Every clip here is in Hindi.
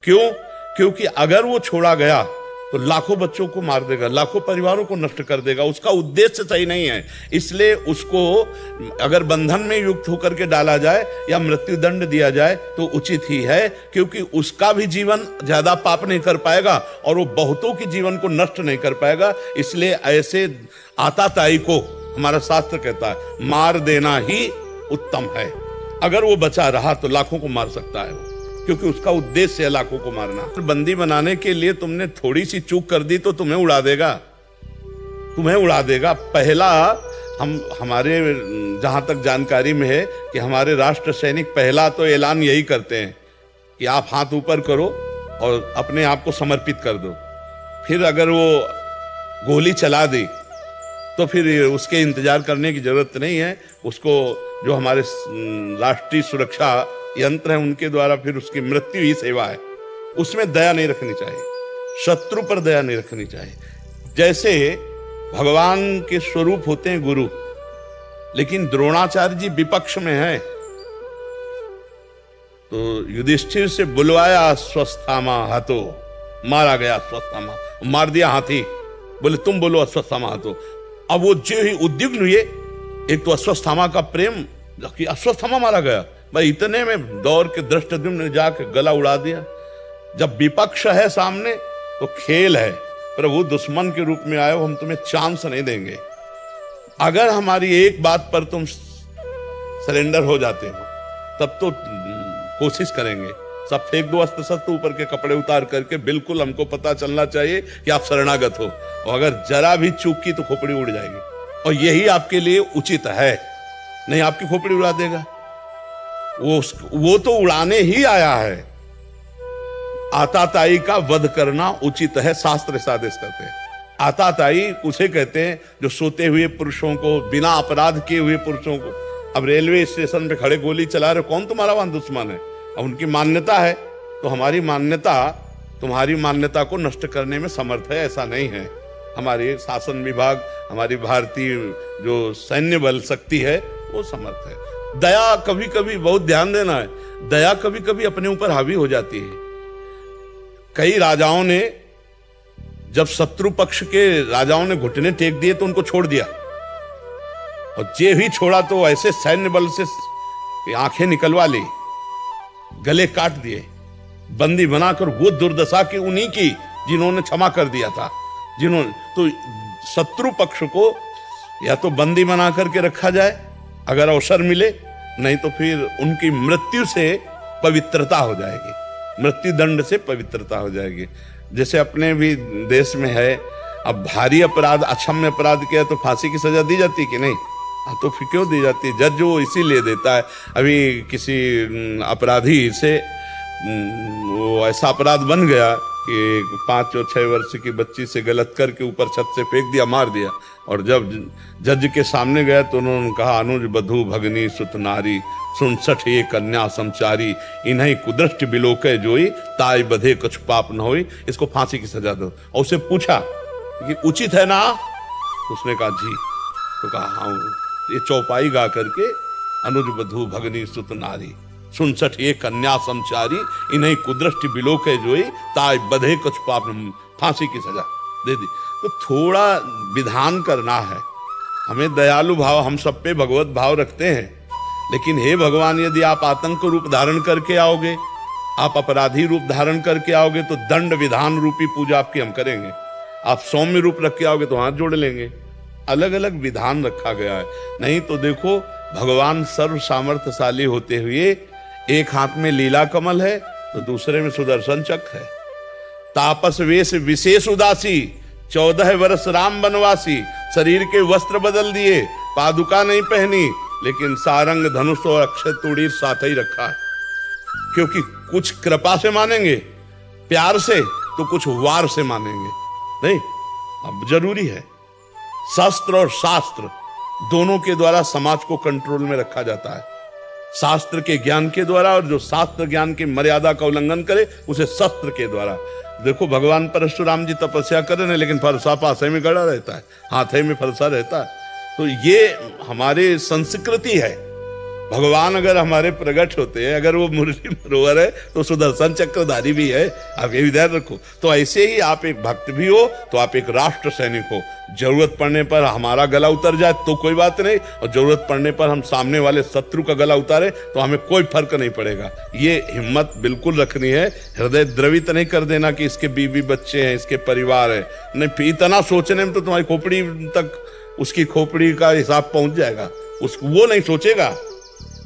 क्यों? क्योंकि अगर वो छोड़ा गया तो लाखों बच्चों को मार देगा, लाखों परिवारों को नष्ट कर देगा। उसका उद्देश्य सही नहीं है, इसलिए उसको अगर बंधन में युक्त होकर के डाला जाए या मृत्यु दंड दिया जाए तो उचित ही है, क्योंकि उसका भी जीवन ज्यादा पाप नहीं कर पाएगा और वो बहुतों के जीवन को नष्ट नहीं कर पाएगा। इसलिए ऐसे आताताई को हमारा शास्त्र कहता है मार देना ही उत्तम है। अगर वो बचा रहा तो लाखों को मार सकता है वो, क्योंकि उसका उद्देश्य है लाखों को मारना। बंदी बनाने के लिए तुमने थोड़ी सी चूक कर दी तो तुम्हें उड़ा देगा, तुम्हें उड़ा देगा। पहला हमारे जहां तक जानकारी में है कि हमारे राष्ट्र सैनिक पहला तो ऐलान यही करते हैं कि आप हाथ ऊपर करो और अपने आप को समर्पित कर दो। फिर अगर वो गोली चला दी तो फिर उसके इंतजार करने की जरूरत नहीं है। उसको जो हमारे राष्ट्रीय सुरक्षा यंत्र है उनके द्वारा फिर उसकी मृत्यु ही सेवा है। उसमें दया नहीं रखनी चाहिए, शत्रु पर दया नहीं रखनी चाहिए। जैसे भगवान के स्वरूप होते हैं गुरु, लेकिन द्रोणाचार्य जी विपक्ष में है तो युधिष्ठिर से बुलवाया अश्वत्थामा हाथों, मारा गया अश्वत्थामा, मार दिया हाथी। बोले तुम बोलो अश्वत्थामा हाथों। अब वो जो ही उद्विग्न हुए, एक तो अश्वत्थामा का प्रेम कि अश्वत्थामा मारा गया, भाई इतने में दौड़ के धृष्टद्युम्न ने जाके गला उड़ा दिया। जब विपक्ष है सामने तो खेल है, प्रभु दुश्मन के रूप में आए हो, हम तुम्हें चांस नहीं देंगे। अगर हमारी एक बात पर तुम सरेंडर हो जाते हो तब तो कोशिश करेंगे, सब फेंक दो अस्त्र शस्त्र, ऊपर के कपड़े उतार करके। बिल्कुल हमको पता चलना चाहिए कि आप शरणागत हो, और अगर जरा भी चूक की तो खोपड़ी उड़ जाएगी, और यही आपके लिए उचित है। नहीं आपकी खोपड़ी उड़ा देगा, वो तो उड़ाने ही आया है। आताताई का वध करना उचित है, शास्त्र ऐसा आदेश करते हैं। आताताई उसे कहते हैं जो सोते हुए पुरुषों को, बिना अपराध किए हुए पुरुषों को, अब रेलवे स्टेशन पे खड़े गोली चला रहे, कौन तुम्हारा वहां दुश्मन है? अब उनकी मान्यता है तो हमारी मान्यता तुम्हारी मान्यता को नष्ट करने में समर्थ है, ऐसा नहीं है। हमारे शासन विभाग, हमारी भारतीय जो सैन्य बल शक्ति है वो समर्थ है। दया कभी कभी, बहुत ध्यान देना है, दया कभी कभी अपने ऊपर हावी हो जाती है। कई राजाओं ने, जब शत्रु पक्ष के राजाओं ने घुटने टेक दिए तो उनको छोड़ दिया, और जे भी छोड़ा तो ऐसे सैन्य बल से आंखें निकलवा ली, गले काट दिए, बंदी बनाकर। वो दुर्दशा की उन्हीं की जिन्होंने क्षमा कर दिया था, जिन्होंने। तो शत्रु पक्ष को या तो बंदी बना करके रखा जाए अगर अवसर मिले, नहीं तो फिर उनकी मृत्यु से पवित्रता हो जाएगी, मृत्यु दंड से पवित्रता हो जाएगी। जैसे अपने भी देश में है, अब भारी अपराध, अक्षम्य अपराध किया तो फांसी की सजा दी जाती कि नहीं? तो फिर क्यों दी जाती है? जज वो इसीलिए देता है। अभी किसी अपराधी से वो ऐसा अपराध बन गया कि 5 और 6 वर्ष की बच्ची से गलत करके ऊपर छत से फेंक दिया, मार दिया। और जब जज के सामने गया तो उन्होंने कहा, अनुज बधू भगनी सुत नारी, 67 ये कन्या समचारी, इन्हीं कुदृष्ट बिलोके जोई, ताई बधे कुछ पाप न होई, इसको फांसी की सजा दो। और उसे पूछा कि उचित है ना? उसने कहा जी। तो कहा हाँ, ये चौपाई गा करके, अनुज बधू भगनी सुत नारी, 67 ये कन्या समचारी, इन्हीं कुदृष्टि बिलोके जोई, ताई बधे कुछ पाप, फांसी की सजा दे दी। तो थोड़ा विधान करना है हमें। दयालु भाव, हम सब पे भगवत भाव रखते हैं, लेकिन हे भगवान, यदि आप आतंक रूप धारण करके आओगे, आप अपराधी रूप धारण करके आओगे तो दंड विधान रूपी पूजा आपकी हम करेंगे। आप सौम्य रूप रख के आओगे तो हाथ जोड़ लेंगे। अलग अलग विधान रखा गया है। नहीं तो देखो, भगवान सर्व सामर्थ्यशाली होते हुए एक हाथ में लीला कमल है तो दूसरे में सुदर्शन चक्र है। तापस वेश विशेष उदासी, 14 वर्ष राम बनवासी, शरीर के वस्त्र बदल दिए, पादुका नहीं पहनी, लेकिन सारंग धनुष और अक्षय तूड़ीर साथ ही रखा है। क्योंकि कुछ कृपा से मानेंगे, प्यार से, तो कुछ वार से मानेंगे। नहीं, अब जरूरी है। शस्त्र और शास्त्र दोनों के द्वारा समाज को कंट्रोल में रखा जाता है। शास्त्र के ज्ञान के द्वारा, और जो शास्त्र ज्ञान की मर्यादा का उल्लंघन करे उसे शस्त्र के द्वारा। देखो, भगवान परशुराम जी तपस्या कर रहे हैं, लेकिन फरसा पासे में गड़ा रहता है, हाथे में फरसा रहता है। तो ये हमारे संस्कृति है भगवान अगर हमारे प्रकट होते हैं, अगर वो मुरली मनोहर है तो सुदर्शन चक्रधारी भी है, आप ये भी ध्यान रखो। तो ऐसे ही आप एक भक्त भी हो तो आप एक राष्ट्र सैनिक हो। जरूरत पड़ने पर हमारा गला उतर जाए तो कोई बात नहीं, और जरूरत पड़ने पर हम सामने वाले शत्रु का गला उतारे तो हमें कोई फर्क नहीं पड़ेगा। ये हिम्मत बिल्कुल रखनी है, हृदय द्रवित नहीं कर देना कि इसके बीवी बच्चे हैं, इसके परिवार है, नहीं। इतना सोचने में तो तुम्हारी खोपड़ी तक, उसकी खोपड़ी का हिसाब पहुंच जाएगा। वो नहीं सोचेगा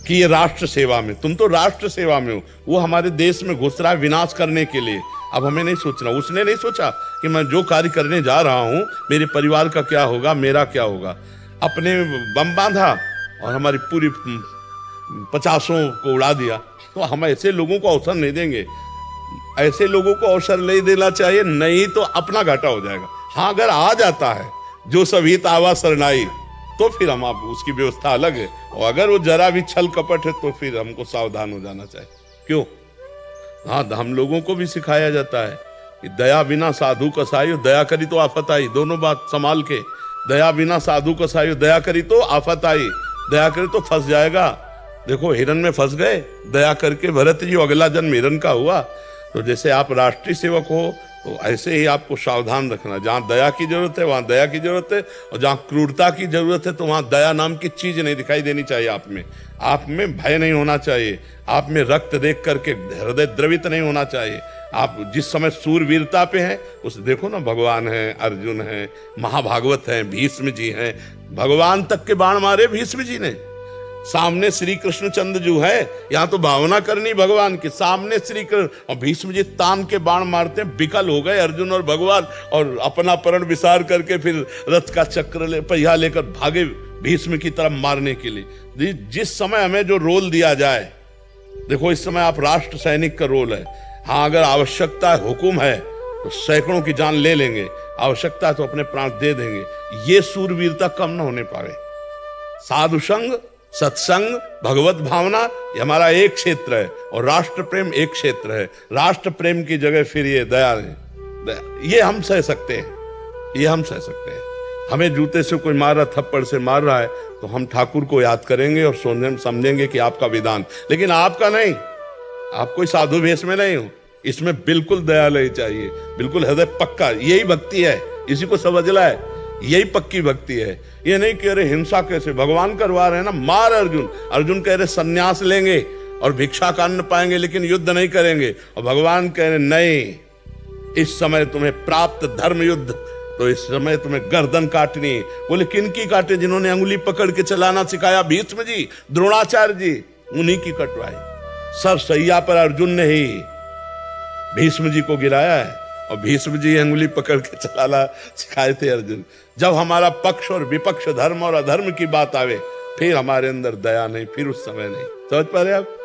कि ये राष्ट्र सेवा में, तुम तो राष्ट्र सेवा में हो। वो हमारे देश में घुस रहा है विनाश करने के लिए। अब हमें नहीं सोचना। उसने नहीं सोचा कि मैं जो कार्य करने जा रहा हूं मेरे परिवार का क्या होगा, मेरा क्या होगा। अपने बम बांधा और हमारी पूरी 50 को उड़ा दिया। तो हम ऐसे लोगों को अवसर नहीं देंगे, ऐसे लोगों को अवसर नहीं देना चाहिए, नहीं तो अपना घाटा हो जाएगा। हाँ, अगर आ जाता है जो सभी तावा शरणाई तो फिर हम आप उसकी व्यवस्था अलग है, और अगर वो जरा भी छल कपट है तो फिर हमको सावधान हो जाना चाहिए। क्यों? हाँ, हम लोगों को भी सिखाया जाता है कि दया बिना साधु कसाई, दया करी तो आफत आई। दोनों बात संभाल के, दया बिना साधु कसाई, दया करी तो आफत आई, दया करी तो फंस जाएगा। देखो हिरन में फंस गए, दया करके भरत जी अगला जन्म हिरन का हुआ। तो जैसे आप राष्ट्रीय सेवक हो तो ऐसे ही आपको सावधान रखना। जहां दया की जरूरत है वहां दया की जरूरत है, और जहां क्रूरता की जरूरत है तो वहां दया नाम की चीज नहीं दिखाई देनी चाहिए आप में। आप में भय नहीं होना चाहिए, आप में रक्त देख करके हृदय द्रवित नहीं होना चाहिए। आप जिस समय सूरवीरता पे हैं उस देखो ना, भगवान है, अर्जुन है, महाभागवत है, भीष्म जी हैं। भगवान तक के बाण मारे भीष्म जी ने, सामने श्री कृष्ण चंद्र जो है। यहाँ तो भावना करनी भगवान की, सामने श्री कृष्ण, और भीष्म जी तान के बाण मारते हैं, विकल हो गए अर्जुन और भगवान, और अपना प्रण विसार करके फिर रथ का चक्र पहिया लेकर भागे भीष्म की तरफ मारने के लिए। जिस समय हमें जो रोल दिया जाए, देखो इस समय आप राष्ट्र सैनिक का रोल है। हाँ, अगर आवश्यकता है, हुकुम है तो सैकड़ों की जान ले लेंगे, आवश्यकता है तो अपने प्राण दे देंगे। ये सूरवीरता कम न होने पावे। साधु संग, सत्संग, भगवत भावना, ये हमारा एक क्षेत्र है, और राष्ट्र प्रेम एक क्षेत्र है। राष्ट्र प्रेम की जगह फिर ये दया है, ये हम सह सकते हैं, ये हम सह सकते हैं। हमें जूते से कोई मार रहा, थप्पड़ से मार रहा है तो हम ठाकुर को याद करेंगे और समझेंगे कि आपका विधान, लेकिन आपका नहीं। आप कोई साधु भेष में नहीं हो, इसमें बिल्कुल दया नहीं चाहिए, बिल्कुल हृदय पक्का। यही भक्ति है, इसी को समझना है, यही पक्की भक्ति है। ये नहीं कह रहे हिंसा कैसे, भगवान करवा रहे हैं ना, मार अर्जुन। अर्जुन कह रहे सन्यास लेंगे और भिक्षा का अन्न पाएंगे लेकिन युद्ध नहीं करेंगे, और भगवान कह रहे नहीं, इस समय तुम्हें प्राप्त धर्म युद्ध, तो इस समय तुम्हें गर्दन काटनी। बोले किनकी काटे? जिन्होंने अंगुली पकड़ के चलाना सिखाया, भीष्म जी, द्रोणाचार्य जी, उन्हीं की कटवाई। सर सैया पर अर्जुन ने ही भीष्म जी को गिराया है, और भीष्म जी अंगुली पकड़ के चलाना सिखाए थे अर्जुन। जब हमारा पक्ष और विपक्ष, धर्म और अधर्म की बात आवे, फिर हमारे अंदर दया नहीं, फिर उस समय नहीं। समझ पा रहे आप?